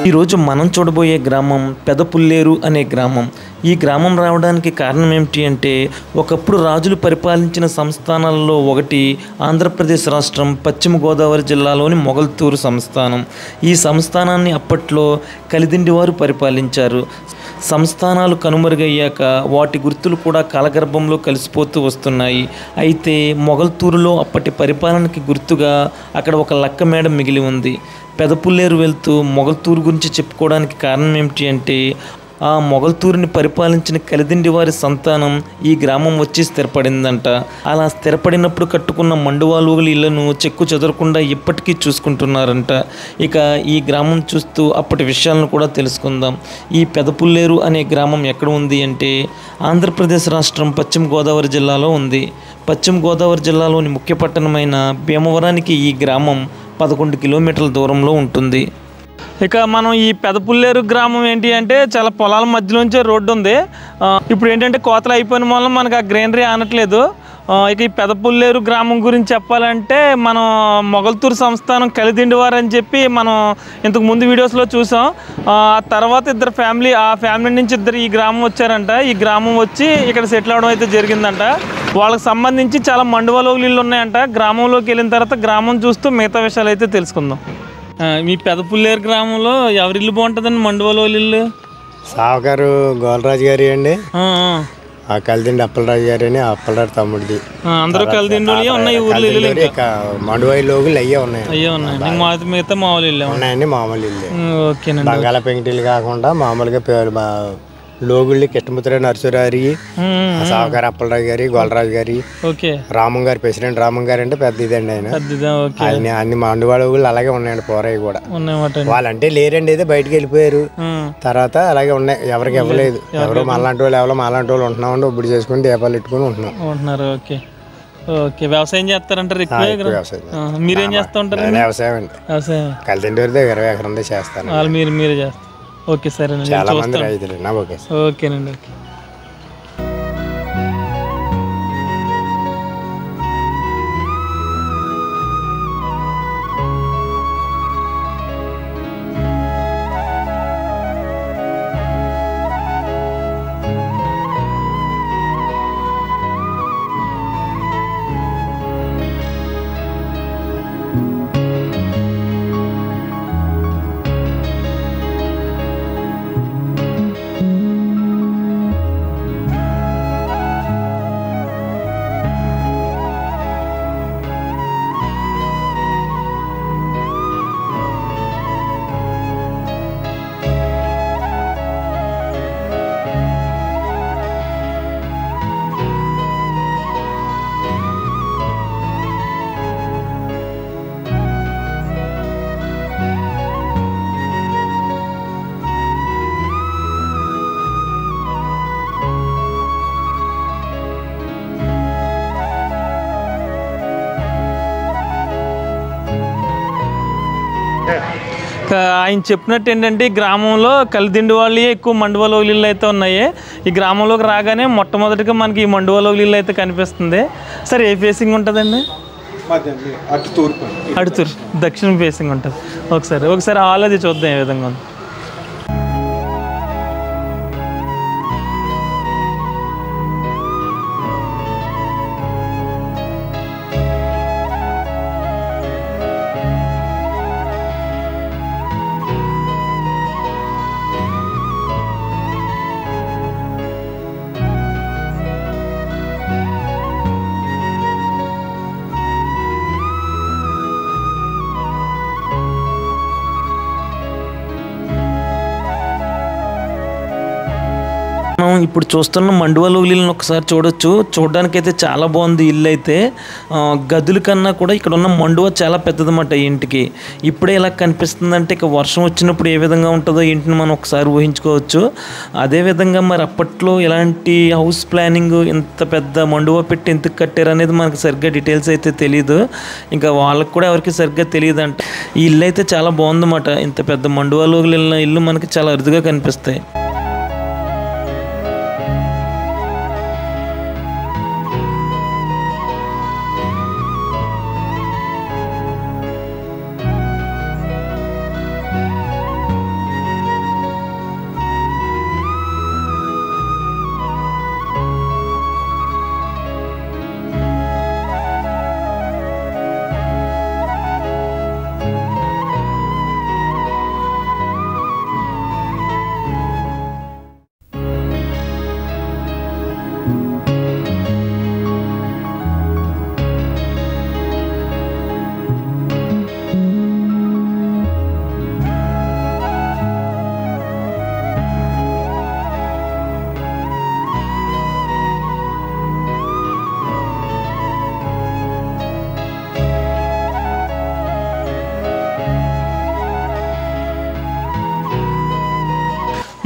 ఈరోజు మనం చూడబోయే గ్రామం పెదపుల్లేరు అనే గ్రామం. ఈ గ్రామం రావడానికి కారణం ఏమిటి అంటే, ఒకప్పుడు రాజులు పరిపాలించిన సంస్థానాలలో ఒకటి ఆంధ్రప్రదేశ్ రాష్ట్రం పశ్చిమ గోదావరి జిల్లాలోని మొగల్తూరు సంస్థానం. ఈ సంస్థానాన్ని అప్పట్లో కలిదిండి వారు పరిపాలించారు. సంస్థానాలు కనుమరుగయ్యాక వాటి గుర్తులు కూడా కాలగర్భంలో కలిసిపోతూ వస్తున్నాయి. అయితే మొగల్తూరులో అప్పటి పరిపాలనకి గుర్తుగా అక్కడ ఒక లక్క మేడ మిగిలి ఉంది. పెదపుల్లేరు వెళ్తూ మొగల్తూరు గురించి చెప్పుకోవడానికి కారణం ఏమిటి అంటే, ఆ మొగల్తూరుని పరిపాలించిన కలిదిండి వారి సంతానం ఈ గ్రామం వచ్చి స్థిరపడిందంట. అలా స్థిరపడినప్పుడు కట్టుకున్న మండువాలుగుల ఇళ్లను చెక్కు చెదరకుండా ఇప్పటికీ చూసుకుంటున్నారంట. ఇక ఈ గ్రామం చూస్తూ అప్పటి విషయాలను కూడా తెలుసుకుందాం. ఈ పెదపుల్లేరు అనే గ్రామం ఎక్కడ ఉంది అంటే, ఆంధ్రప్రదేశ్ రాష్ట్రం పశ్చిమ గోదావరి జిల్లాలో ఉంది. పశ్చిమ గోదావరి జిల్లాలోని ముఖ్య పట్టణమైన భీమవరానికి ఈ గ్రామం 11 కిలోమీటర్ల దూరంలో ఉంటుంది. ఇక మనం ఈ పెదపుల్లేరు గ్రామం ఏంటి అంటే, చాలా పొలాల మధ్యలోంచే రోడ్డు ఉంది. ఇప్పుడు ఏంటంటే కోతలు అయిపోయిన వల్ల మనకు ఆ గ్రీనరీ ఆనట్లేదు. ఇక ఈ పెదపుల్లేరు గ్రామం గురించి చెప్పాలంటే, మనం మొగల్తూరు సంస్థానం కలిదిండి వారు అని చెప్పి మనం ఇంతకు ముందు వీడియోస్లో చూసాం. ఆ తర్వాత ఆ ఫ్యామిలీ నుంచి ఇద్దరు ఈ గ్రామం వచ్చారంట. ఈ గ్రామం వచ్చి ఇక్కడ సెటిల్ అవడం అయితే జరిగిందంట. వాళ్ళకి సంబంధించి చాలా మండువాలోగులు ఇళ్ళు ఉన్నాయంట. గ్రామంలోకి వెళ్ళిన తర్వాత గ్రామం చూస్తూ మిగతా విషయాలు అయితే తెలుసుకుందాం. మీ పెదపుల్లేరు గ్రామంలో ఎవరిల్లు బాగుంటుందండి? మండువాలోగులు ఇల్లు సావుకారు గోలరాజు గారి అండి, ఆ కలిదిండి అప్పలరాజు గారి అని, అప్పలరాజు తమ్ముడిది. అందరూ కలిదిండి ఉన్నాయి ఊర్లో ఇల్లు. మండువాయి లోగులు అయ్యే ఉన్నాయి. మిగతా మామూలు ఇల్లు ఉన్నాయండి, మామూలు ఇల్లు. ఓకేనండి. బంగాళ పెంకిటీలు కాకుండా మామూలుగా లోగుళ్ళు కిట్టముద్ర నరసురారి, సావుకారు అప్పలరాజు గారి, గోలరాజు గారి, రామం గారి, ప్రెసిడెంట్ రామం గారు అంటే పెద్ద ఇదండి. ఆయన అన్ని మండువాళ్ళు అలాగే ఉన్నాయండి. పోరాయి కూడా వాళ్ళంటే లేరండి, ఏదో బయటకు వెళ్ళిపోయారు. తర్వాత అలాగే ఉన్నాయి, ఎవరికి ఇవ్వలేదు. ఎవరో మాలాంటి వాళ్ళు ఉంటున్నామండి. ఇప్పుడు చేసుకుని దీపాలు పెట్టుకుని ఉంటున్నారు. వ్యవసాయం చేస్తారంటారు? మీరేం చేస్తూ ఉంటారు? వ్యవసాయం అండి. కలిదిండి వారి దగ్గర 20 ఎకరం చేస్తాను. మీరే చేస్తారు. ఓకే, సరేనండి. చాలా మంది రైతులు. ఓకేనండి. ఓకే. ఆయన చెప్పినట్టు ఏంటంటే, ఈ గ్రామంలో కలిదిండి వాళ్ళు ఎక్కువ మండువాలోగులు ఇళ్ళు అయితే ఉన్నాయి. ఈ గ్రామంలోకి రాగానే మొట్టమొదటిగా మనకి ఈ మండువాలోగులు ఇళ్ళు అయితే కనిపిస్తుంది. సరే, ఏ ఫేసింగ్ ఉంటుందండి? అటు తూర్పు, దక్షిణ ఫేసింగ్ ఉంటుంది. ఒకసారి హాల్ అది చూద్దాం ఏ విధంగా ఉంది. ఇప్పుడు చూస్తున్న మండువలోగిలిని ఒకసారి చూడొచ్చు. చూడడానికైతే చాలా బాగుంది ఇల్లు అయితే. గదుల కన్నా కూడా ఇక్కడ ఉన్న మండువ చాలా పెద్దదన్నమాట ఈ ఇంటికి. ఇప్పుడే ఇలా కనిపిస్తుందంటే ఇక వర్షం వచ్చినప్పుడు ఏ విధంగా ఉంటుందో ఇంటిని మనం ఒకసారి ఊహించుకోవచ్చు. అదేవిధంగా మరి అప్పట్లో ఇలాంటి హౌస్ ప్లానింగ్ ఇంత పెద్ద మండువ పెట్టి ఎందుకు కట్టారు అనేది మనకు సరిగ్గా డీటెయిల్స్ అయితే తెలియదు. ఇంకా వాళ్ళకి కూడా ఎవరికి సరిగ్గా తెలియదు అంట. ఈ ఇల్లు అయితే చాలా బాగుందన్నమాట. ఇంత పెద్ద మండువలోగిలి వెళ్ళిన ఇల్లు మనకి చాలా అరుదుగా కనిపిస్తాయి.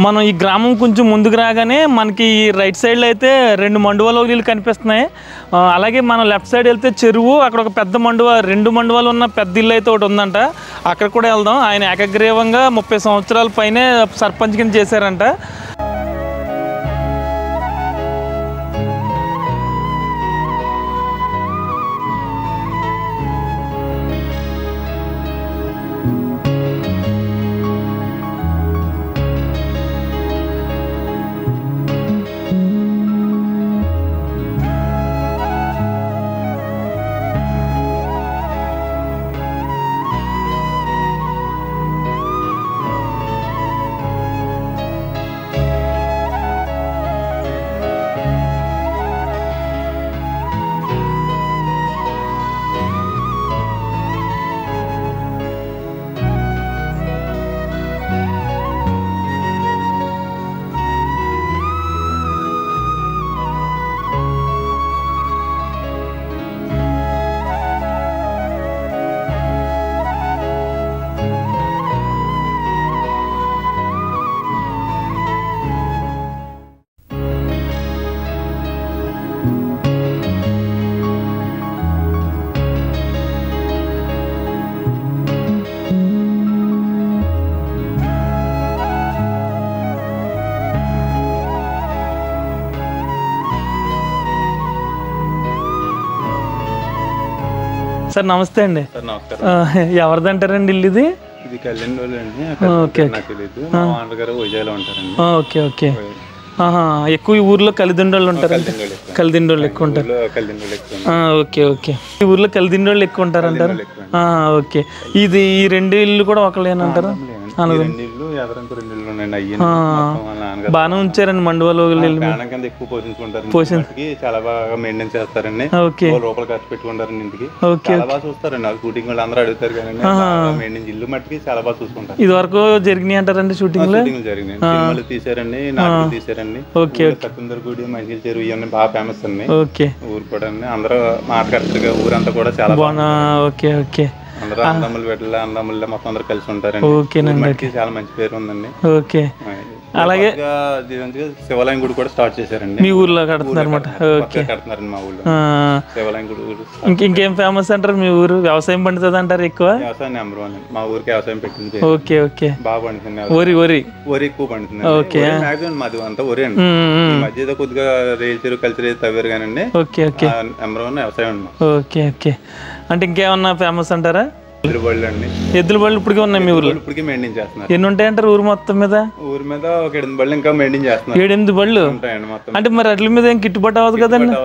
మనం ఈ గ్రామం కొంచెం ముందుకు రాగానే మనకి రైట్ సైడ్లో అయితే 2 మండువలోగిలు కనిపిస్తున్నాయి. అలాగే మనం లెఫ్ట్ సైడ్ వెళ్తే చెరువు, అక్కడ ఒక పెద్ద మండువ, 2 మండువాలు ఉన్న పెద్ద ఇల్లు అయితే ఒకటి ఉందంట. అక్కడ కూడా వెళ్దాం. ఆయన ఏకగ్రీవంగా 30 సంవత్సరాల పైనే సర్పంచ్ కింద చేశారంట. సార్ నమస్తే అండి. ఎవరిదంటారండి ఇల్లు ఇది? Okay okay okay. ఎక్కువ ఈ ఊర్లో కలిదిండోళ్ళు ఉంటారంట. కలిదిండోళ్ళు ఎక్కువ ఉంటారు. Okay okay. ఈ ఊర్లో కలిదిండోళ్ళు ఎక్కువ ఉంటారంటారు. ఓకే. ఇది ఈ 2 ఇల్లు కూడా ఒకళ్ళేనంటారా? బాగానే ఉంచారండి మండువలోగిలి చాలా బాగా మెయింటైన్ చేస్తారండి. రూపాయలు ఖర్చు పెట్టుకుంటారండి ఇంటికి. చాలా బాగా చూస్తారండి. షూటింగ్ వాళ్ళు అందరూ అడుగుతారు కానీ మెయింటైన్ ఇల్లు మట్టికి చాలా బాగా చూసుకుంటారు. ఇది వరకు జరిగినాయి అంటారండి షూటింగ్ జరిగినాయి. సినిమాలు తీసారండి, నాటకాలు తీసారండి. సత్యందరగూడి, మంచి చెరువు ఇవన్నీ బాగా ఫేమస్ అండి. ఊరు కూడా అందరూ మాట్లాడుతారు. ఊరంతా కూడా చాలా బాగా. Okay okay. అందరూ అన్నదమ్ములు పెట్టలే, అన్నదమ్ములు మొత్తం అందరూ కలిసి ఉంటారండి. చాలా మంచి పేరు ఉందండి. ఓకే. అలాగే శివాలయం గుడి కూడా స్టార్ట్ చేశారండి. మీ ఊర్లో కడుతున్నారు అన్నమాట. కడుతున్నారండి మా ఊర్లో శివాలయం గుడి. ఇంకేం ఫేమస్ అంటారు మీ ఊరు? వ్యవసాయం పండుతుంది అంటారు ఎక్కువ? వ్యవసాయం నెంబర్ 1 మా ఊరికి వ్యవసాయం పెట్టింది. Okay okay. బాగా పండుతుంది. వరి ఎక్కువ పండుతుంది. ఓకే. మాక్సిమం మాది అంతా వరి అండి. ఈ మధ్య ఏదో కొద్దిగా రేలు చెరువు కలిసి రేలు తవ్వారు కానండి. Okay okay. నెంబర్ 1 వ్యవసాయం అండి. Okay okay. అంటే ఇంకేమన్నా ఫేమస్ అంటారా? ఎద్దుల బళ్ళు అండి. ఎద్దుల బళ్ళు ఇప్పటికే ఉన్నాయి మీ ఊర్లో? ఇప్పటికే మెయింటైన్ చేస్తున్నారు. ఎన్ని ఉంటాయంటారు ఊరు మొత్తం మీద? ఊరి మీద ఒక 8 బళ్ళు ఇంకా మెయింటైన్ చేస్తున్నారు. 7-8 బళ్ళు ఉంటాయండి మొత్తం. అంటే మరి అట్ల మీద ఏం గిట్టుబాటు అవ్వదు కదండి?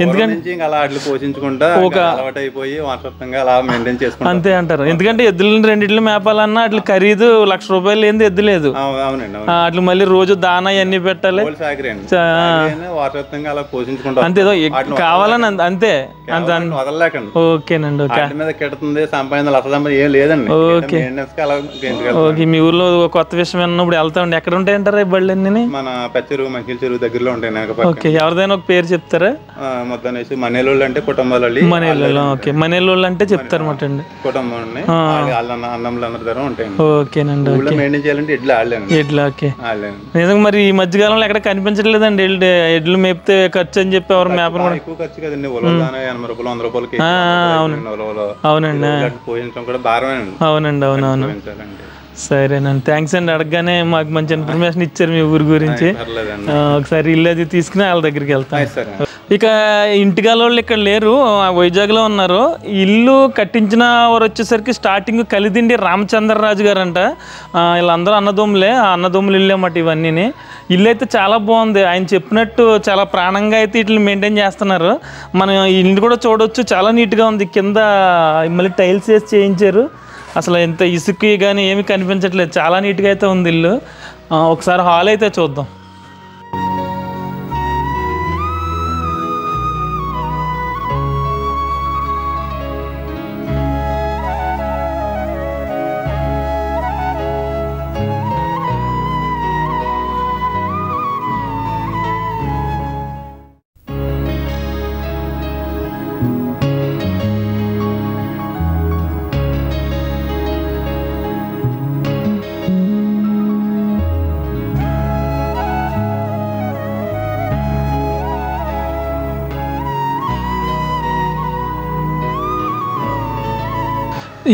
ఎందుకంటే అలా అట్లు పోషించుకుంటా ఒక అలవాటు అయిపోయి వారసత్వంగా అలా మెయింటైన్ చేసుకుంటారు. అంతే అంటారు. ఎందుకంటే ఎద్దులను 2 మేపాలన్నా అట్లా ఖరీదు 1,00,000 రూపాయలు ఏంది ఎద్దు లేదు. అవునండి. అట్లా మళ్ళీ రోజు దానా ఇవన్నీ పెట్టాలి. వారసత్వంగా అలా పోషించుకుంటారు. అంతే కావాలని అంతే వదలలేకండి. ఓకేనండి. ఓకే. మీద కెడుతుంది సంపాదన వస్తుందమ్మా ఏం లేదండి. ఓకే, మీ ఊర్లో కొత్త విషయం విన్నప్పుడు వెళ్తామండి. ఎక్కడ ఉంటాయంటారా ఈ బళ్ళు అన్ని? మన పెచ్చరు మకిల్ చెరువు దగ్గరలో ఉంటాయి. ఓకే, ఎవరిదైనా ఒక పేరు చెప్తారా? మొత్తం మనేలోళ్ళు అంటే కుటుంబాలు. మనేలోళ్ళు, ఓకే, మనేలోళ్ళు అంటే చెప్తారన్నమాట అండి. కుటుంబం అన్నములు అందరి ఉంటాయి. ఓకేనండి. మెయింటైన్ చేయాలంటే ఎడ్లు ఆడలేను. ఎడ్లు, ఓకే. నిజంగా మరి ఈ మధ్యకాలంలో ఎక్కడ కనిపించట్లేదండి ఎడ్లు మేపితే ఖర్చు అని చెప్పి ఎవరు మేపరు కూడా. ఎక్కువ ఖర్చు కదండి, 80 రూపాయలు 100 రూపాయలకి. అవునండి, పోయించడం కూడా భారమేనండి. అవునండి, అవునవును. సరేనండి, థ్యాంక్స్ అండి. అడగగానే మాకు మంచి ఇన్ఫర్మేషన్ ఇచ్చారు మీ ఊరి గురించి. ఒకసారి ఇల్లు అది తీసుకుని వాళ్ళ దగ్గరికి వెళ్తాం. ఇక ఇంటికాల వాళ్ళు ఇక్కడ లేరు, వైజాగ్లో ఉన్నారు. ఇల్లు కట్టించిన వారు వచ్చేసరికి స్టార్టింగ్ కలిదిండి రామచంద్రరాజు గారు అంట. వీళ్ళందరూ అన్నదమ్ములే, అన్నదమ్ములు ఇల్లు అన్నమాట ఇవన్నీ. ఇల్లు అయితే చాలా బాగుంది. ఆయన చెప్పినట్టు చాలా ప్రాణంగా అయితే వీటిని మెయింటైన్ చేస్తున్నారు. మనం ఇల్లు కూడా చూడవచ్చు, చాలా నీట్గా ఉంది. కింద మళ్ళీ టైల్స్ వేసి చేయించారు. అసలు ఎంత ఇసుక్కి కానీ ఏమి కనిపించట్లేదు, చాలా నీట్గా అయితే ఉంది ఇల్లు. ఒకసారి హాల్ అయితే చూద్దాం.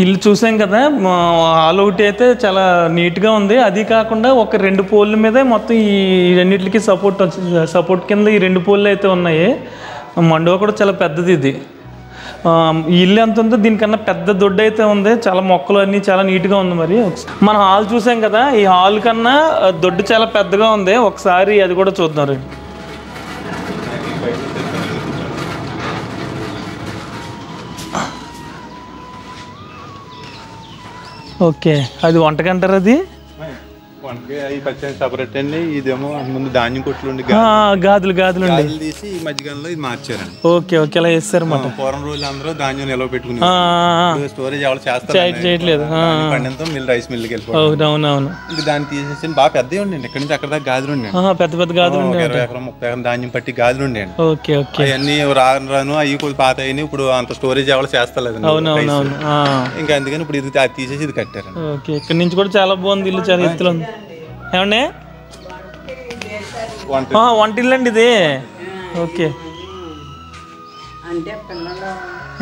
ఇల్లు చూసాం కదా, హాల్ ఒకటి అయితే చాలా నీట్గా ఉంది. అది కాకుండా ఒక 2 పోల్ల మీదే మొత్తం ఈ రెండింటికి సపోర్ట్ కింద ఈ 2 పోల్లు అయితే ఉన్నాయి. మండవ కూడా చాలా పెద్దది ఇది. ఈ ఇల్లు ఎంత ఉందో దీనికన్నా పెద్ద దొడ్డు అయితే ఉంది. చాలా మొక్కలు అన్నీ చాలా నీట్గా ఉంది. మరి మనం హాల్ చూసాం కదా, ఈ హాల్ కన్నా దొడ్డు చాలా పెద్దగా ఉంది. ఒకసారి అది కూడా చూద్దాం రండి. ఓకే, అది వంటకంటారు. అది సపరేట్ అండి. ఇదేమో ముందు ధాన్యం కొట్లు ఉండి గాజులు తీసి ఈ మధ్యకాలంలో ఇది మార్చారండి. ఓకే, ఓకే, అలా చేస్తారు అన్నమాట. పూర్వం రోజులు అందరూ ధాన్యం నిల్వ పెట్టుకుని స్టోరేజ్ ఎవరు చేయట్లేదు. పండినంతో రైస్ మిల్లుకి వెళ్ళిపోయి. అవునవును. ఇంకా దాన్ని తీసేసి బాగా పెద్దవి ఉండండి. ఇక్కడ నుంచి అక్కడ దాకా గాజులు ఉండే, పెద్ద పెద్ద గాజులు 20 ఎకరం 30 ఎకరం ధాన్యం పట్టి గాజులు ఉండేయండి. Okay, okay. అవన్నీ రాను అవి కొద్ది పాత అయినాయి. ఇప్పుడు అంత స్టోరేజ్ ఎవరు చేస్తలేదు. అవునవునవును. ఇంకా అందుకని ఇప్పుడు ఇది తీసేసి ఇది కట్టారు. ఓకే, ఇక్కడ నుంచి కూడా చాలా బాగుంది ఇల్లు, చాలా ఎత్తులో ఉంది. ఏమండి వంటిల్లు అండి ఇది? ఓకే.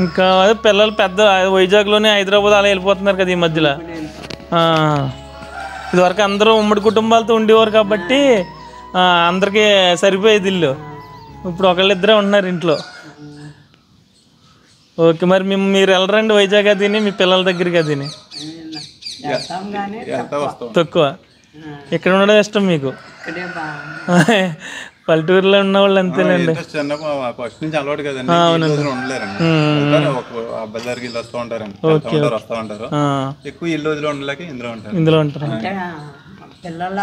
ఇంకా అదే పిల్లలు పెద్ద వైజాగ్లోనే హైదరాబాద్ అలా వెళ్ళిపోతున్నారు కదా ఈ మధ్యలో. ఇదివరకు అందరూ ఉమ్మడి కుటుంబాలతో ఉండేవారు కాబట్టి అందరికీ సరిపోయేది ఇల్లు. ఇప్పుడు ఒకళ్ళిద్దరే ఉంటున్నారు ఇంట్లో. ఓకే, మరి మీరు వెళ్ళరండి వైజాగ్ అది మీ పిల్లల దగ్గరికి? అది తక్కువ. ఇక్కడ ఉండడం ఇష్టం మీకు? పల్లెటూరులో ఉన్న వాళ్ళు అంతేనండి. ఫస్ట్ నుంచి అలవాటు కదండి, ఉండలేరండి. అబ్బాయి దగ్గరికి ఇల్లు వస్తూ ఉంటారండి, వస్తూ ఉంటారు. ఎక్కువ ఇల్లు వదిలి ఉండలేక ఇందులో ఉంటారు. పిల్లలు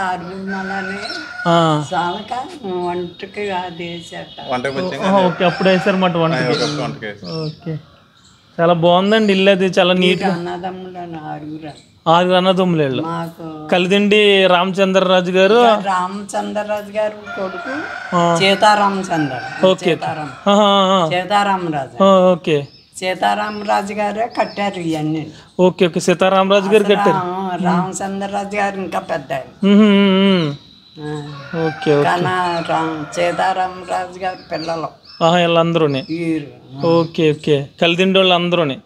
ఓకే, అప్పుడు వేసారు మాట వంటకి. ఓకే, చాలా బాగుందండి ఇల్లు. అది చాలా నీట్గా. 6 అన్నదమ్ములు వీళ్ళు. కలిదిండి రామచంద్రరాజు గారు కొడుకు సీతారామచంద్ర. ఓకే, సీతారామరాజు. ఓకే, సీతారామరాజు గారే కట్టారు ఇవన్నీ. ఓకే, ఓకే, సీతారామరాజు గారు కట్టారు. రామచంద్రరాజు గారు ఇంకా పెద్ద. ఓకే, సీతారామరాజు గారు పిల్లలు వీళ్ళందరూనే. ఓకే, ఓకే, కలిదిండి వాళ్ళు అందరూనే.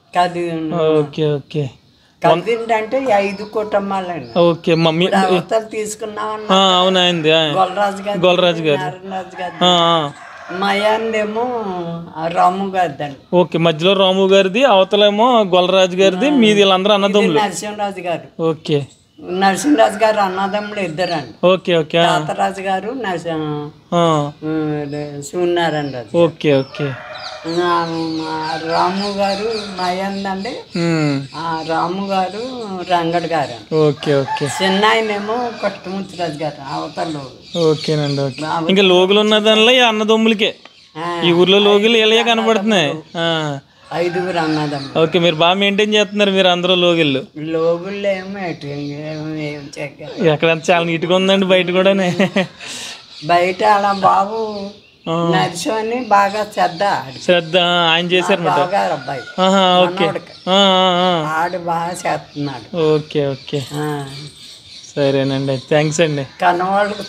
Okay, okay. కలిదిండి అంటే 5 కుటుంబాలండి. Okay, mummy తీసుకున్నామన్నా. అవునైంది. గొల్లరాజు గారు. మయాందేమో రాము గారిది అండి. ఓకే, మధ్యలో రాము గారిది, అవతలేమో గొల్లరాజు గారిది, మీది వీళ్ళందరూ అన్నదమ్ములు. నరసింహరాజు గారు. ఓకే, నరసింహరాజు గారు అన్నదమ్ములు 2 అండి. Okay, okay. తాతరాజు గారు సూర్యనారాయణ రాజు. Okay, okay. రాము గారు మయందండి. రాము గారు రంగడ్ గారు. Okay, okay. చిన్న ఆయనేమో కృష్ణమూర్తిరాజు గారు అవతల. ఓకేనండి, ఓకే. ఇంకా లోగులు ఉన్న దానిలో ఈ అన్నదమ్ములకే ఈ ఊర్లో లోగులు ఇలాగే కనబడుతున్నాయి. 5గురు అన్నదమ్మ. ఓకే, మీరు బాగా మెయింటైన్ చేస్తున్నారు మీరు అందరూ లోగిళ్ళు. లోగుళ్ళు ఏమో ఏం చెక్క ఎక్కడ చాలా నీట్గా ఉందండి బయట కూడా. బయట అలా బాబు నర్సని బాగా శ్రద్ధ ఆయన చేశారు అబ్బాయి. ఓకే, ఆడు బాగా చేస్తున్నాడు. ఓకే ఓకే, సరేనండి, థ్యాంక్స్ అండి. కన్నవాళ్ళకు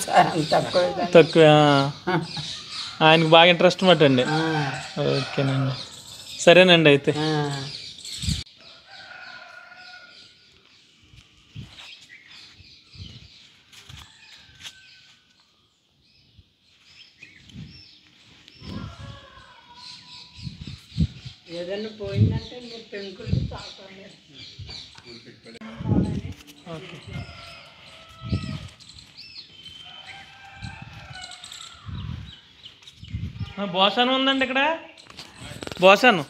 తక్కువ, ఆయనకు బాగా ఇంట్రెస్ట్ మాట అండి. ఓకేనండి, సరేనండి అయితే. ఏదైనా పోయిందంటే మీరు పెంకులు తాకండి. బోసాను ఉందండి ఇక్కడ, బోసాను.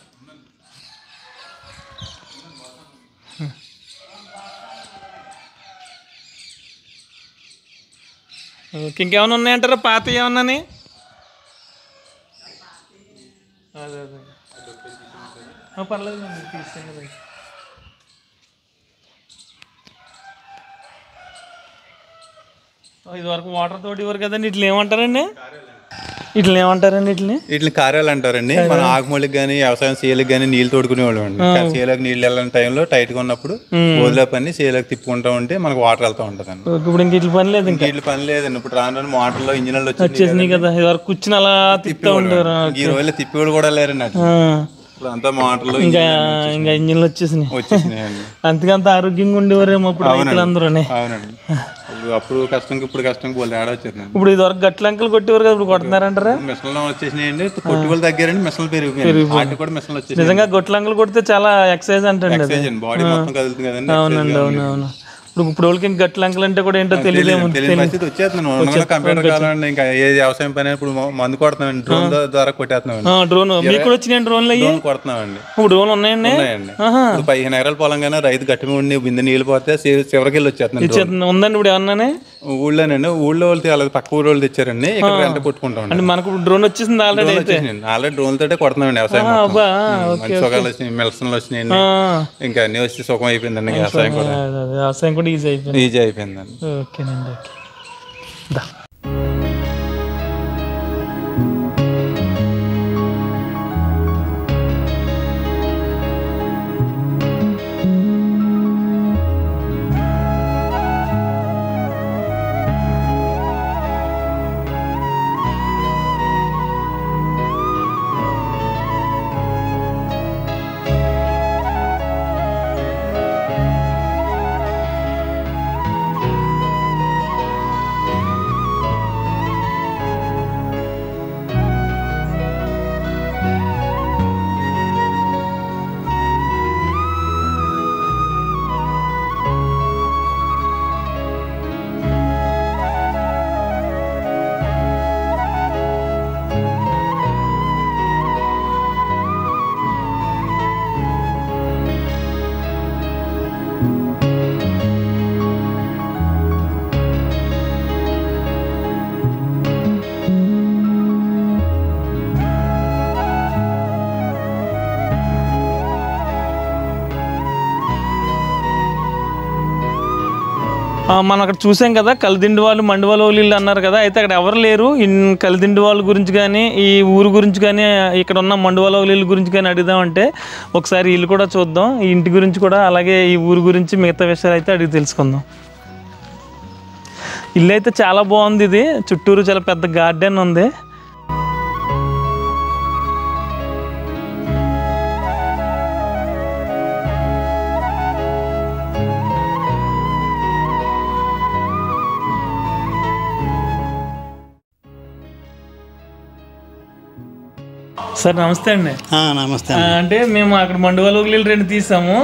ఇంకేమైనా ఉన్నాయంటారా పాత ఏమన్నాని? అదే అదే పర్లేదు తీసుకెళ్ళి. ఇది వరకు వాటర్ తోటి ఇవ్వరు కదండి, ఇట్లా ఏమంటారండి? ఇట్లా ఏమంటారండి? వీటిని కార్యాలు అంటారండి. మన ఆకుమూలకి కానీ వ్యవసాయం చేయలకు కానీ నీళ్ళు తోడుకునేవాళ్ళు అండి. చేయలకు నీళ్ళు వెళ్ళిన టైంలో టైట్ గా ఉన్నప్పుడు వదిలే పని చేయలకు తిప్పుకుంటా ఉంటే మనకు వాటర్ వెళ్తా ఉంటదండి. ఇప్పుడు ఇంక ఇట్లా పని లేదు, ఇంకా ఇట్లా పని లేదండి. ఇప్పుడు రాను మోటార్ లో ఇంజిన్ వచ్చేసినాయి కదా, ఇది వరకు కూర్చుని అలా తిప్పుతూ ఉంటారు. ఈ రోజుల్లో తిప్పేవాళ్ళు కూడా లేరండి. అంతా మోటార్లు ఇంకా ఇంజిన్లు వచ్చేసినాయి. అంతకంత ఆరోగ్యంగా ఉండేవారేమో అప్పుడు రైతులందరూ. అవునండి, అప్పుడు కష్టంకి ఇప్పుడు కష్టంకి వాళ్ళు తేడా వచ్చేసింది. ఇప్పుడు ఇది వరకు గట్లంకలు కొట్టేవారు కదా, ఇప్పుడు కొడుతున్నారంటారా? మిషన్లు వచ్చేసినాయండి, కొట్టుకోలు తగ్గారండి, మిషన్లు పెరిగిపోయాయి. కూడా మిషన్లు వచ్చేసి నిజంగా గొట్లంకలు కొడితే చాలా ఎక్సర్సైజ్ అంటే బాడీ మొత్తం కదులుతుంది కదండి. అవునండి, అవునవును. ఇప్పుడు వాళ్ళకి ఇంకా గట్లంకలు అంటే కూడా ఏంటో తెలియదు. కంప్యూటర్ కావాలండి, ఇంకా ఏ వ్యవసాయం పని ఇప్పుడు మందు కొడుతున్నామండి, డ్రోన్ ద్వారా కొట్టేస్తున్నాం. డ్రోన్ మీకు కూడా వచ్చినాయి? డ్రోన్లు అయ్యి కొడుతున్నామండి. ఇప్పుడు డ్రోన్ ఉన్నాయండి. 15 ఎకరాల పొలం కానీ రైతు గట్టి ఉండి బిందె నీళ్ళు పోతే చివరికి వెళ్ళి వచ్చేస్తున్నాం. ఉందండి ఇప్పుడు ఏమన్నానే? ఊళ్ళోనండి, ఊళ్ళో వాళ్ళు పక్క ఊళ్ళో వాళ్ళు తెచ్చారండి, ఇక్కడ వెంట కొట్టుకుంటాం. అంటే మనకు డ్రోన్ వచ్చేసింది ఆల్రెడీ. ఆల్రెడీ డ్రోన్ తోటే కొడుతున్నామండి వ్యవసాయం. సుఖాలు వచ్చినాయి, మెలసన్లు వచ్చినాయండి, ఇంకా అన్ని వచ్చి సుఖం అయిపోయిందండి వ్యవసాయం కూడా. వ్యవసాయం కూడా ఈజీ అయిపోయిందండి. ఓకేనండి, ఓకే. మనం అక్కడ చూసాం కదా కలిదిండి వాళ్ళు మండువాళ్ళు వీళ్ళు అన్నారు కదా, అయితే అక్కడ ఎవరు లేరు. కలిదిండి వాళ్ళ గురించి కానీ ఈ ఊరు గురించి కానీ ఇక్కడ ఉన్న మండువాళ్ళ వీళ్ళ గురించి కానీ అడుగుదామంటే ఒకసారి వీళ్ళు కూడా చూద్దాం, ఈ ఇంటి గురించి కూడా, అలాగే ఈ ఊరు గురించి మిగతా విషయాలు అయితే అడిగి తెలుసుకుందాం. ఇల్లు అయితే చాలా బాగుంది, ఇది చుట్టూరు చాలా పెద్ద గార్డెన్ ఉంది. సార్ నమస్తే అండి. నమస్తే. అంటే మేము అక్కడ మండువాళ్ళు 2 తీసాము,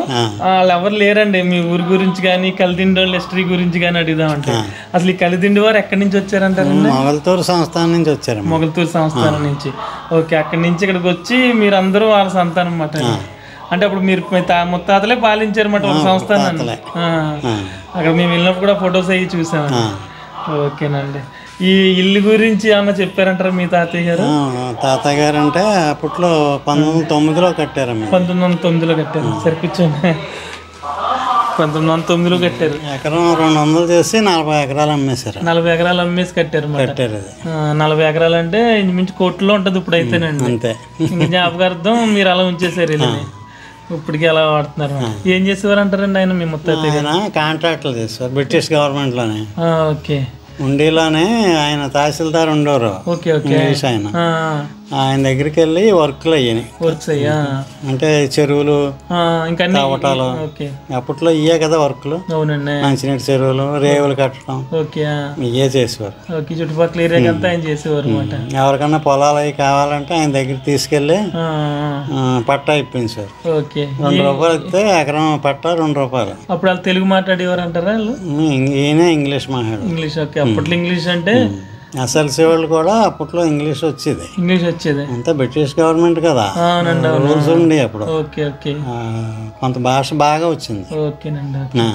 వాళ్ళు ఎవరు లేరండి. మీ ఊరి గురించి కానీ కలిదిండి వాళ్ళ హిస్టరీ గురించి కానీ అడుగుదామంటే అసలు ఈ కలిదిండి వారు ఎక్కడి నుంచి వచ్చారంటారండి? మొగల్తూరు సంస్థానం నుంచి వచ్చారు. మొగల్తూరు సంస్థానం నుంచి. ఓకే, అక్కడి నుంచి ఇక్కడికి వచ్చి మీరందరూ వాళ్ళ సంతానం అన్నమాట. అంటే అప్పుడు మీరు ముత్తాతలే పాలించారు అన్నమాట ఒక సంస్థానాన్ని. అక్కడ మేము వెళ్ళినప్పుడు కూడా ఫొటోస్ అయ్యి చూసామండి. ఓకేనండి. ఈ ఇల్లు గురించి ఏమన్నా చెప్పారంటారా మీ తాతయ్య గారు? తాతయ్య గారు అంటే అప్పట్లో 1909లో కట్టారమ్మ. 1909లో కట్టారు. సరిపించండి. 1909లో కట్టారు. ఎకరం 200 చేసి 40 ఎకరాలు అమ్మేశారు. 40 ఎకరాలు అమ్మేసి కట్టారు. కట్టారు. 40 ఎకరాలు అంటే ఇంచుమించు కోట్లో ఉంటుంది ఇప్పుడు అయితేనండి. అంతే. ఇంక జ్ఞాపకార్థం మీరు అలా ఉంచేసారు ఇల్లుని. ఇప్పటికి ఎలా వాడుతున్నారు? ఏం చేసేవారు అంటారండి ఆయన? మీ ముత్తాతయ్య ఆయన కాంట్రాక్ట్లు చేసేవారు బ్రిటిష్ గవర్నమెంట్లోనే. ఓకే. ఉండిలోనే ఆయన తహసీల్దార్ ఉండేవారు. Okay okay. ఇంగ్లీష్ ఆయన దగ్గరికి వెళ్ళి వర్క్లు అయ్యాయి. వర్క్స్ అయ్యా అంటే చెరువులు ఇంకా తవ్వటాలు. అప్పట్లో ఇవే కదా వర్క్లు. అవునండి. మంచినీటి చెరువులు, రేవులు కట్టడం ఇవే చేసేవారు. చుట్టుపక్కల ఏరియా అంతా ఆయన చేసేవారు అనమాట. ఎవరికన్నా పొలాలు అవి కావాలంటే ఆయన దగ్గర తీసుకెళ్ళి పట్టా ఇప్పించారు. ఓకే. 2 రూపాయలు ఇస్తే ఎకరం పట్టా 2 రూపాయలు. అప్పుడు వాళ్ళు తెలుగు మాట్లాడేవారు అంటారా? ఈయన ఇంగ్లీష్ మాట్లాడు. ఇంగ్లీష్. ఓకే. అప్పట్లో ఇంగ్లీష్ అంటే ఎస్ఎల్సీ వాళ్ళు కూడా అప్పట్లో ఇంగ్లీష్ వచ్చేది. అంతా బ్రిటిష్ గవర్నమెంట్ కదా, రూల్స్ ఉండి అప్పుడు. Okay okay. కొంత భాష బాగా వచ్చింది. ఓకేనండి.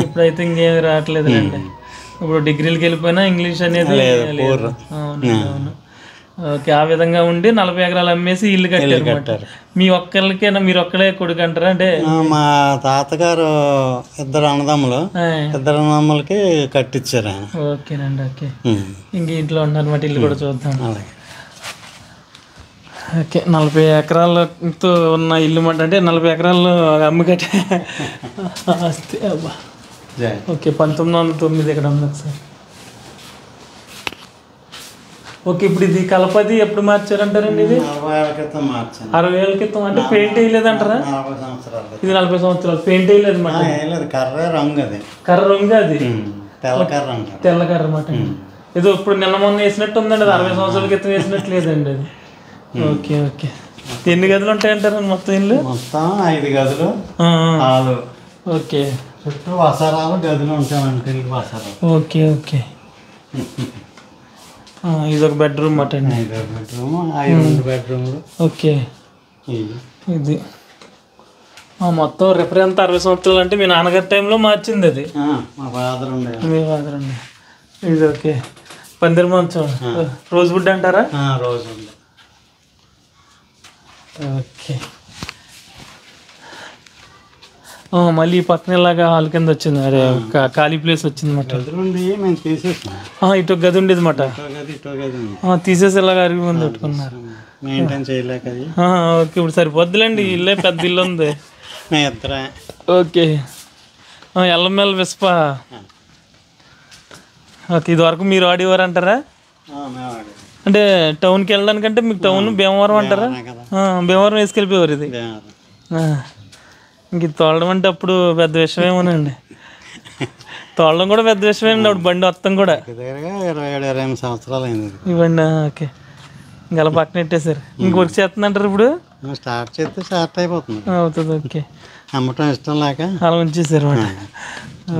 ఇప్పుడైతే ఇంకేమి రావట్లేదు అండి. ఇప్పుడు డిగ్రీలకు వెళ్ళిపోయినా ఇంగ్లీష్ అనేది లేదు. అవును. ఓకే. ఆ విధంగా ఉండి 40 ఎకరాలు అమ్మేసి ఇల్లు కట్టారు. మీ ఒక్కరికైనా మీరు ఒక్కడే కొడుకు అంటారా? అంటే మా తాతగారు 2 అన్నదమ్ములు, 2 అన్నదమ్ములకి కట్టించారు ఆయన. ఓకేనండి. ఓకే. ఇంక ఇంట్లో ఉన్నారన్నమాట. ఇల్లు కూడా చూద్దాం. ఓకే. 40 ఎకరాలతో ఉన్న ఇల్లు మాట. అంటే 40 ఎకరాలు అమ్మి కట్టే ఆస్తి. అబ్బా. ఓకే. 1909 ఇక్కడ ఉంది సార్. ఓకే. ఇప్పుడు ఇది కలపది ఎప్పుడు మార్చారంటారండి? ఇది 60 ఏళ్ళ క్రితం. అంటే పెయింట్ వేయలేదంటారా? ఇది 40 సంవత్సరాలు పెయింట్ వేయలేదు మాట. కర్ర రంగు అది తెల్ల కర్ర అన్నమాట. ఏదో ఇప్పుడు నిన్న మొన్న వేసినట్టు ఉందండి. అది 60 సంవత్సరాల క్రితం వేసినట్టు లేదండి అది. Okay okay. ఎన్ని గదులు ఉంటాయంటారండి మొత్తం ఇల్లు? మొత్తం 5 గదులు. ఓకే. చుట్టూ వసారాలు గదులు ఉంటాయండి. Okay okay. ఇది ఒక బెడ్రూమ్ మాట అండి. 2 బెడ్రూమ్లు. ఓకే. ఇది మొత్తం రిఫర్ అంతా 60 సంవత్సరాలు. అంటే మీ నాన్నగారి టైంలో మార్చింది అది. మా ఫాదర్ ఉండే. మీ ఫాదర్ ఉండే. ఇది ఓకే. పందిరి మంచం రోజ్ వుడ్ అంటారా? Rose would. ఓకే. మళ్ళీ ఈ పక్కన ఇలాగా హాల్ కింద వచ్చింది. అరే ఖాళీ ప్లేస్ వచ్చింది మాట. ఇటు గది ఉండేది మాట. తీసేసి ఇలాగ అరిగి ముందు పెట్టుకున్నారు. ఓకే. ఇప్పుడు సరిపోద్దులేండి. ఇల్లే పెద్ద ఇల్లు ఉంది. ఓకే. ఎల్లమెల్ల విస్ప. ఓకే. ఇది వరకు మీరు ఆడేవారు అంటారా? అంటే టౌన్కి వెళ్ళడానికంటే మీకు టౌన్ భీమవరం అంటారా? భీమవరం వేసుకెళ్ళిపోయేవారు ఇది. ఇంక తోలడం అంటే అప్పుడు పెద్ద విషయమేమోనండి. తోలడం కూడా పెద్ద విషయమేనండి. అప్పుడు బండి మొత్తం కూడా 27-28 సంవత్సరాలు అయింది ఇవ్వండి. ఓకే. ఇంకా అలా పక్కన పెట్టేశారు. ఇంక వర్క్ చేస్తుందంటారు ఇప్పుడు? స్టార్ట్ చేస్తే స్టార్ట్ అయిపోతుంది. అవుతుంది. ఓకే. అమ్మటం ఇష్టం లేక అలా ఉంచేసారు అన్నమాట.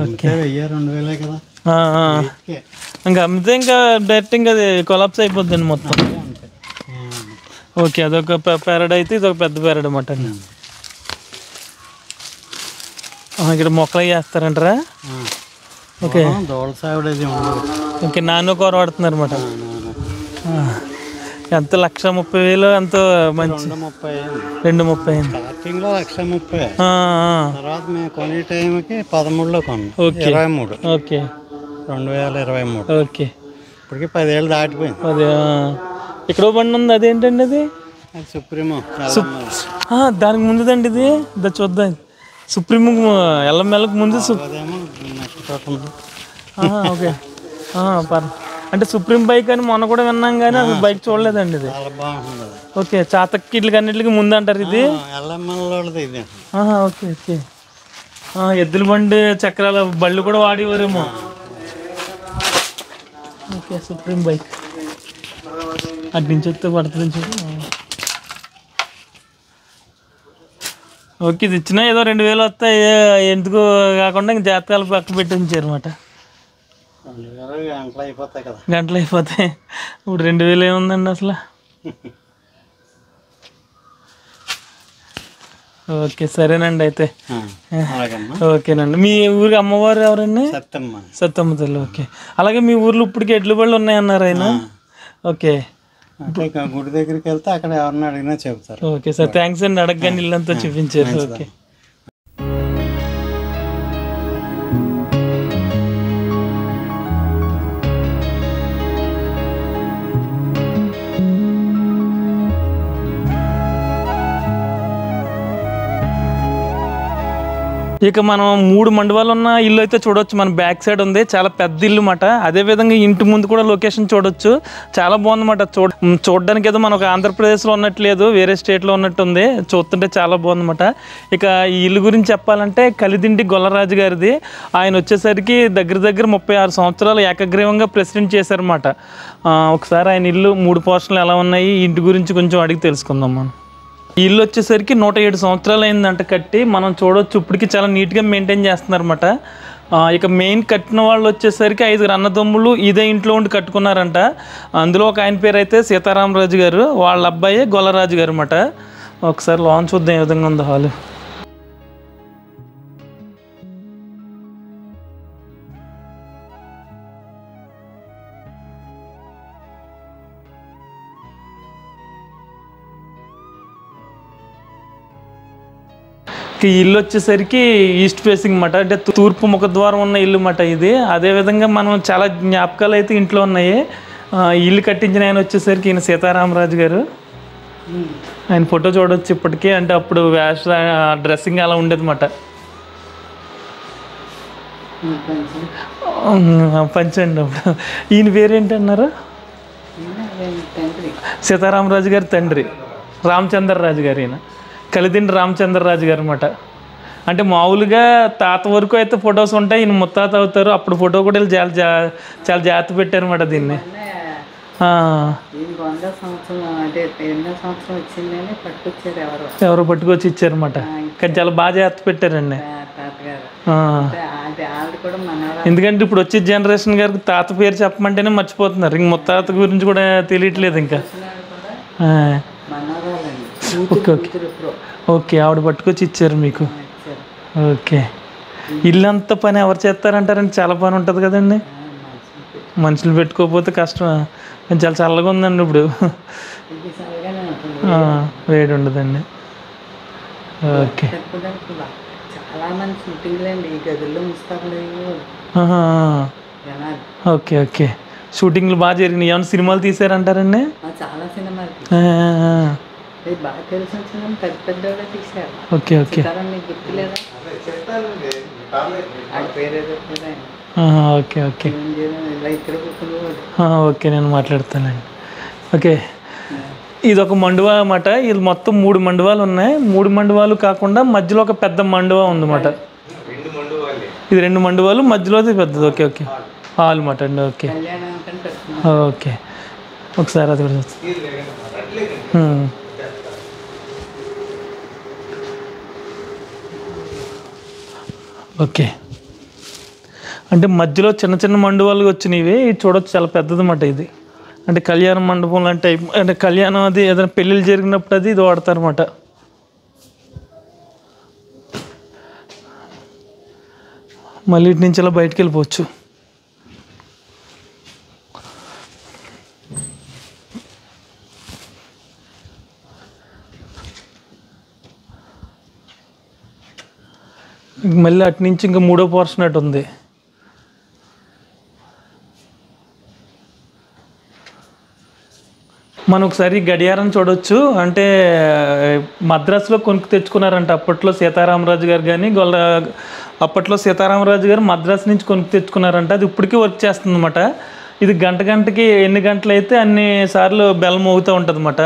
ఓకే. 1000-2000 కదా. ఇంకా అమ్మితే ఇంకా డైరెక్ట్ ఇంకా అది కొలాప్స్ అయిపోద్దండి మొత్తం. ఓకే. అదొక పెరడ్ అయితే ఇదొక పెద్ద పెరడ్ అన్నమాట. ఇక్కడ మొక్కలు వేస్తారంటారా? ఓకే. ఓకే. నాన్న కూర వాడుతున్నారు అన్నమాట. ఎంత 1,30,000 ఎంతో మంచి 2,30,000 అయింది. 1,30,000. తర్వాత మేము కొనే టైంకి 13లో కొన్నాం. 23. ఓకే. 2023. ఓకే. ఇప్పటికి 10 ఏళ్ళు దాటిపోయింది. ఇక్కడ బండి ఉంది. అదేంటండి అది? సుప్రీమో. దానికి ముందుదండి ఇది. చూద్దాం. సుప్రీం ఎల్లమెల్లకి ముందు. ఓకే. అంటే సుప్రీం బైక్ అని మొన్న కూడా విన్నాం కానీ అసలు బైక్ చూడలేదండి ఇది. ఓకే. చాతక్కి ఇట్లకి అన్నిటికి ముందు అంటారు ఇది. Okay okay. ఎద్దుల బండి చక్రాల బళ్ళు కూడా వాడేవారేమో. ఓకే. సుప్రీం బైక్ అటు నుంచి వస్తే పడుతుంది చూడు. ఓకే. ఇది ఇచ్చినా ఏదో 2,000 వస్తాయి. ఎందుకు కాకుండా ఇంక జాతకాలు పక్క పెట్టి ఉంచారు అనమాట. గంటలు అయిపోతాయి. ఇప్పుడు 2,000 ఏముందండి అసలు. ఓకే సరేనండి అయితే. అలాగమ్మా. ఓకేనండి. మీ ఊరికి అమ్మవారు ఎవరండి? సత్తమ్మ. సత్తమ్మ తల్లి. ఓకే. అలాగే మీ ఊర్లో ఇప్పటికి ఎడ్ల బళ్ళు ఉన్నాయన్నారు ఆయన. ఓకే. అంటే ఇక గుడి దగ్గరికి వెళ్తే అక్కడ ఎవరిని అడిగినా చెబుతారు. ఓకే సార్, థ్యాంక్స్ అండి. అడగగానే ఇల్లంతా చూపించారు. ఓకే. ఇక మనం 3 మండపాలు ఉన్న ఇల్లు అయితే చూడొచ్చు. మన బ్యాక్ సైడ్ ఉంది, చాలా పెద్ద ఇల్లు మాట. అదేవిధంగా ఇంటి ముందు కూడా లొకేషన్ చూడొచ్చు, చాలా బాగుందన్నమాట. చూడడానికి ఏదో మనకు ఆంధ్రప్రదేశ్లో ఉన్నట్లేదు, వేరే స్టేట్లో ఉన్నట్టు ఉంది. చూస్తుంటే చాలా బాగుందన్నమాట. ఇక ఈ ఇల్లు గురించి చెప్పాలంటే కలిదిండి గొల్లరాజు గారిది. ఆయన వచ్చేసరికి దగ్గర 36 సంవత్సరాలు ఏకగ్రీవంగా ప్రెసిడెంట్ చేశారన్నమాట. ఒకసారి ఆయన ఇల్లు 3 పోర్షన్లు ఎలా ఉన్నాయి, ఇంటి గురించి కొంచెం అడిగి తెలుసుకుందాం మనం. ఈ ఇల్లు వచ్చేసరికి 107 సంవత్సరాలు అయిందంట కట్టి. మనం చూడవచ్చు ఇప్పటికి చాలా నీట్గా మెయింటైన్ చేస్తున్నారన్నమాట. ఇక మెయిన్ కట్టిన వాళ్ళు వచ్చేసరికి 5 అన్నదమ్ములు ఇదే ఇంట్లో ఉండి కట్టుకున్నారంట. అందులో ఒక ఆయన పేరు అయితే సీతారామరాజు గారు, వాళ్ళ అబ్బాయి గొల్లరాజు గారు అన్నమాట. ఒకసారి లోన్ చూద్దాం ఏ విధంగా ఉందో హాలు. ఈ ఇల్లు వచ్చేసరికి ఈస్ట్ ఫేసింగ్ మాట, అంటే తూర్పు ముఖద్వారం ఉన్న ఇల్లు మాట ఇది. అదేవిధంగా మనం చాలా జ్ఞాపకాలు అయితే ఇంట్లో ఉన్నాయి. ఇల్లు కట్టించిన ఆయన వచ్చేసరికి ఈయన సీతారామరాజు గారు. ఆయన ఫోటో చూడవచ్చు ఇప్పటికీ. అంటే అప్పుడు డ్రెస్సింగ్ అలా ఉండేది మాట. పంచండి. అప్పుడు ఈయన పేరేంటన్నారు? సీతారామరాజు గారి తండ్రి రామచంద్రరాజు గారు. ఈయన కలిదిండి రామచంద్రరాజు గారు అన్నమాట. అంటే మామూలుగా తాత వరకు అయితే ఫొటోస్ ఉంటాయి, ఈయన ముత్తాత అవుతారు. అప్పుడు ఫోటో కూడా చాలా జాగ్రత్త పెట్టారు అన్నమాట దీన్ని. ఎవరో పట్టుకొచ్చి ఇచ్చారన్నమాట. కానీ చాలా బాగా జాగ్రత్త పెట్టారండి. ఎందుకంటే ఇప్పుడు వచ్చే జనరేషన్ గారికి తాత పేరు చెప్పమంటేనే మర్చిపోతున్నారు, ఇంక ముత్తాత గురించి కూడా తెలియట్లేదు ఇంకా. ఓకే ఓకే ఓకే, ఆవిడ పట్టుకొచ్చి ఇచ్చారు మీకు. ఓకే. ఇల్లంతా పని ఎవరు చేస్తారంటారండి? చాలా పని ఉంటుంది కదండి, మనుషులు పెట్టుకోకపోతే కష్టం. చాలా చల్లగా ఉందండి ఇప్పుడు, వేడి ఉండదండి. Okay okay okay. షూటింగ్లు బాగా జరిగినాయి. ఏమైనా సినిమాలు తీసారంటారండి? Okay okay okay okay okay, నేను మాట్లాడతానండి. ఓకే, ఇది ఒక మండువా అన్నమాట. ఇది మొత్తం 3 మండువాలు ఉన్నాయి. 3 మండువాలు కాకుండా మధ్యలో ఒక పెద్ద మండువా ఉందన్నమాట. ఇది 2 మండువాలు, మధ్యలోది పెద్దది. ఓకే ఓకే, హాల్ అన్నమాట అండి. ఓకే ఓకే, ఒకసారి అది కూడా ఓకే. అంటే మధ్యలో చిన్న చిన్న మండపాలు వచ్చినవి చూడొచ్చు, చాలా పెద్దది అన్నమాట ఇది. అంటే కళ్యాణ మండపం లాంటి టైప్, అంటే కళ్యాణం అది ఏదైనా పెళ్ళిళ్ళు జరిగినప్పుడు అది ఇది వాడతారన్నమాట. మళ్ళీ ఇటు నుంచి ఇలా బయటికి వెళ్ళిపోవచ్చు. మళ్ళీ అటు నుంచి ఇంకా 3వ పోర్షన్ అటు ఉంది. మనం ఒకసారి గడియారం చూడవచ్చు. అంటే మద్రాసులో కొనుక్కు తెచ్చుకున్నారంట అప్పట్లో సీతారామరాజు గారు. కానీ అప్పట్లో సీతారామరాజు గారు మద్రాసు నుంచి కొనుక్కు తెచ్చుకున్నారంట. అది ఇప్పటికీ వర్క్ చేస్తుంది అన్నమాట. ఇది గంటకి ఎన్ని గంటలు అయితే అన్ని సార్లు బెల్ మోగుతూ ఉంటుంది అన్నమాట.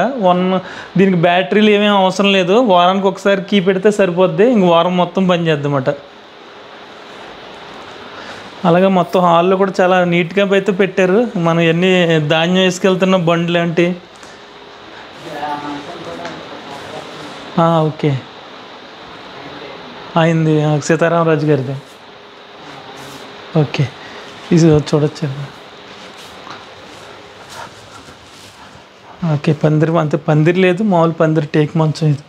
దీనికి బ్యాటరీలు ఏమేమి అవసరం లేదు, వారానికి ఒకసారి కీ పెడితే సరిపోద్ది, ఇంక వారం మొత్తం పనిచేద్ది అన్నమాట. అలాగే మొత్తం హాల్లో కూడా చాలా నీట్గా అయితే పెట్టారు. మనం ఎన్ని ధాన్యం వేసుకెళ్తున్న బండ్లు లాంటి. ఓకే, అయింది సీతారామరాజు గారిది. ఓకే, ఇది చూడొచ్చు. ఓకే, పందిరి అంతే, పందిరి లేదు, మామూలు పందిరి టేక్ మంచం ఇది.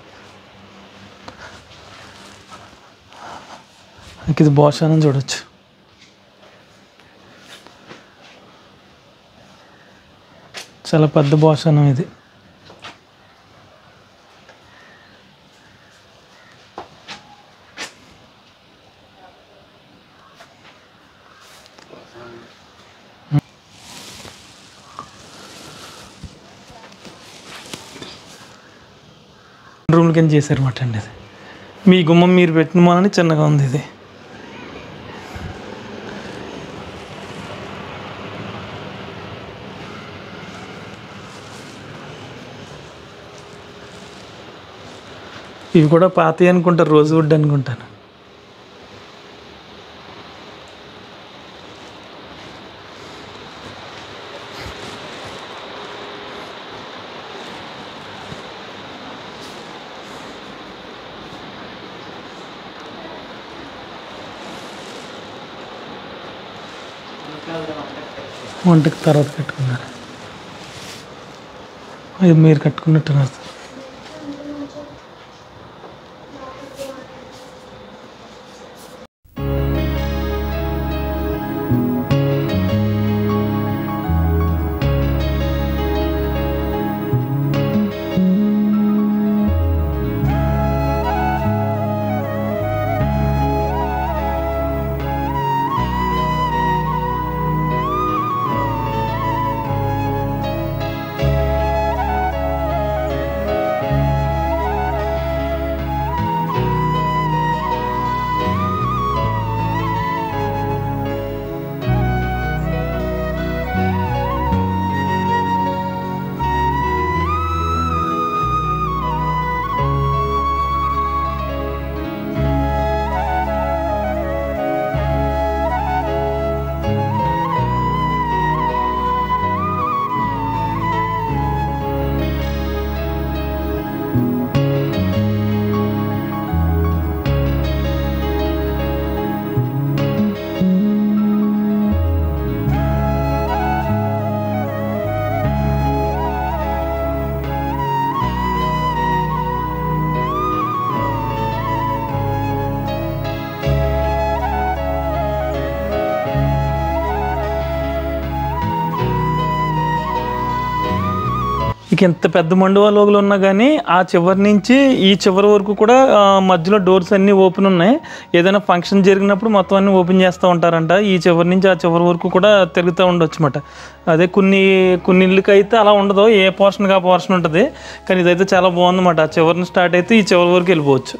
మీకు ఇది భోజనం చూడొచ్చు. చాలా పెద్ద భోజనం ఇది. రూమ్ల కింద చేశారన్నమాట అండి. ఇది మీ గుమ్మం మీరు పెట్టిన మూలని చిన్నగా ఉంది ఇది. ఇవి కూడా పాతవి అనుకుంటారు, రోజు వుడ్ అనుకుంటాను. వంటకి తర్వాత కట్టుకున్నారు. ఇది మీరు కట్టుకున్నట్టున్నారు. ఇక ఎంత పెద్ద మండువాలోగులు ఉన్నా కానీ ఆ చివరి నుంచి ఈ చివరి వరకు కూడా మధ్యలో డోర్స్ అన్నీ ఓపెన్ ఉన్నాయి. ఏదైనా ఫంక్షన్ జరిగినప్పుడు మొత్తం అన్నీ ఓపెన్ చేస్తూ ఉంటారంట. ఈ చివరి నుంచి ఆ చివరి వరకు కూడా తిరుగుతూ ఉండొచ్చు అన్నమాట. అదే కొన్ని ఇళ్ళకి అయితే అలా ఉండదు, ఏ పోర్షన్కి ఆ పోర్షన్ ఉంటుంది. కానీ ఇదైతే చాలా బాగుందన్నమాట. ఆ చివరిని స్టార్ట్ అయితే ఈ చివరి వరకు వెళ్ళిపోవచ్చు.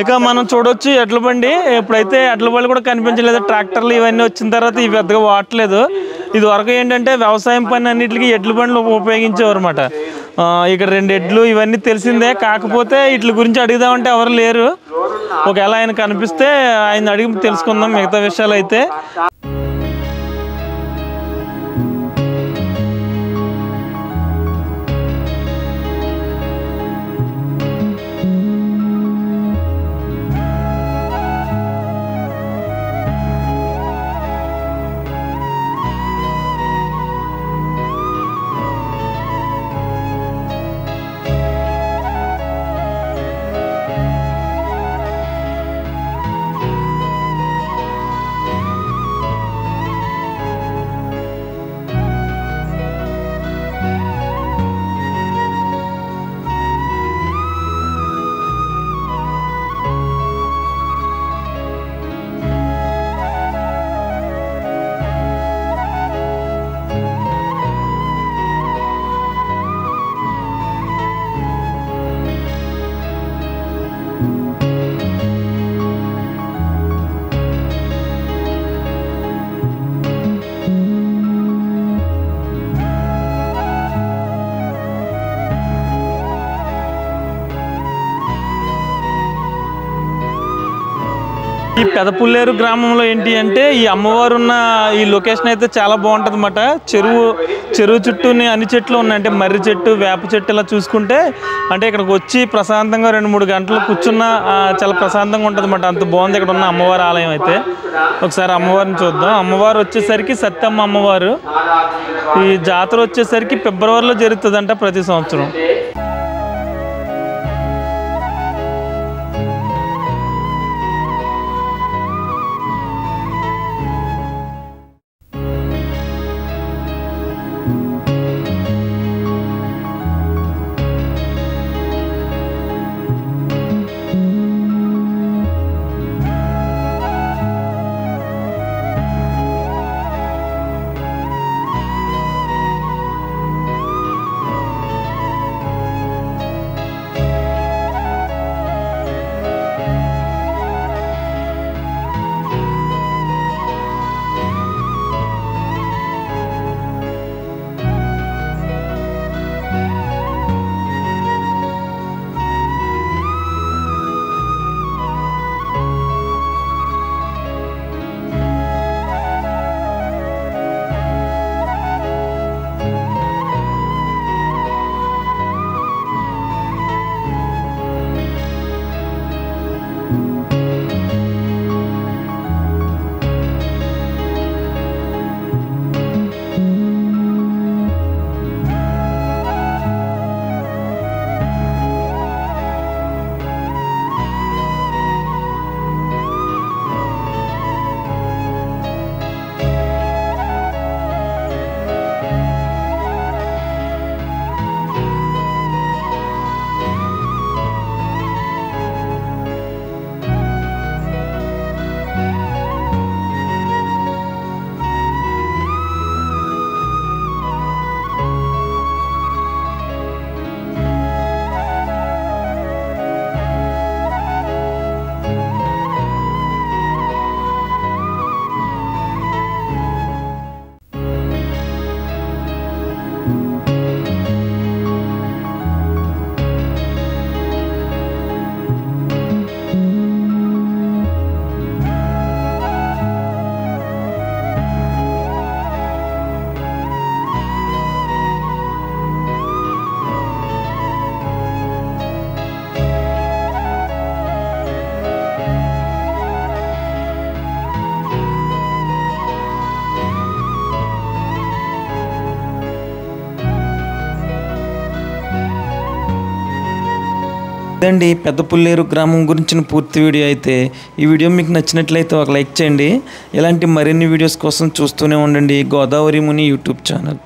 ఇక మనం చూడొచ్చు ఎడ్ల బండి. ఇప్పుడైతే ఎడ్ల బండి కూడా కనిపించలేదు. ట్రాక్టర్లు ఇవన్నీ వచ్చిన తర్వాత ఇవి పెద్దగా వాడట్లేదు. ఇది వరకు ఏంటంటే వ్యవసాయం పని అన్నిటికీ ఎడ్ల బండ్లు ఉపయోగించేవారు అనమాట. ఇక్కడ 2 ఎడ్లు ఇవన్నీ తెలిసిందే. కాకపోతే వీటి గురించి అడుగుదామంటే ఎవరు లేరు. ఒకవేళ ఆయన కనిపిస్తే ఆయన అడిగి తెలుసుకుందాం మిగతా విషయాలు అయితే. ఈ పెదపుల్లేరు గ్రామంలో ఏంటి అంటే ఈ అమ్మవారు ఉన్న ఈ లొకేషన్ అయితే చాలా బాగుంటుంది అన్నమాట. చెరువు చుట్టూని అన్ని చెట్లు ఉన్నాయి. అంటే మర్రి చెట్టు, వేప చెట్టు ఇలా చూసుకుంటే అంటే ఇక్కడికి వచ్చి ప్రశాంతంగా 2-3 గంటలు కూర్చున్న చాలా ప్రశాంతంగా ఉంటుంది అన్నమాట. అంత బాగుంది ఇక్కడ ఉన్న అమ్మవారి ఆలయం అయితే. ఒకసారి అమ్మవారిని చూద్దాం. అమ్మవారు వచ్చేసరికి సత్యమ్మ అమ్మవారు. ఈ జాతర వచ్చేసరికి ఫిబ్రవరిలో జరుగుతుందంట ప్రతి సంవత్సరం. ఇదండి పెద్దపుల్లేరు గ్రామం గురించిన పూర్తి వీడియో అయితే. ఈ వీడియో మీకు నచ్చినట్లయితే ఒక లైక్ చేయండి. ఇలాంటి మరిన్ని వీడియోస్ కోసం చూస్తూనే ఉండండి గోదావరి ముని యూట్యూబ్ ఛానల్.